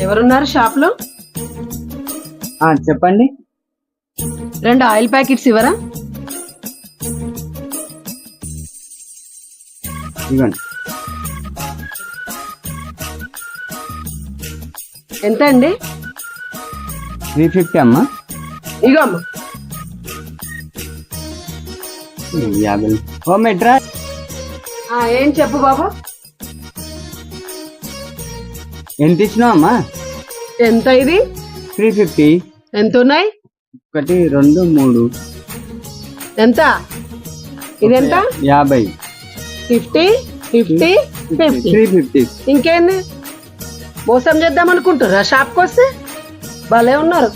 ఎవరున్నారు షాప్ లో? చెప్పండి. 2 ఆయిల్ ప్యాకెట్స్ ఇవ్వరా? ఇవ్వండి. ఎంత అండి? 350 అమ్మా. ఇగో అమ్మ. 50. ఓ మెట్రా, ఏం చెప్పు బాబు. ఎంత ఇచ్చినావు అమ్మా? ఎంత ఇది? 350. ఎంత ఉన్నాయి? 1 2 3. ఎంత ఇదెంత? 50. 50 50 50. 350. ఇంకేంది? మోసం చేద్దాం అనుకుంటారా? షాప్కి వస్తే భలే ఉన్నారు.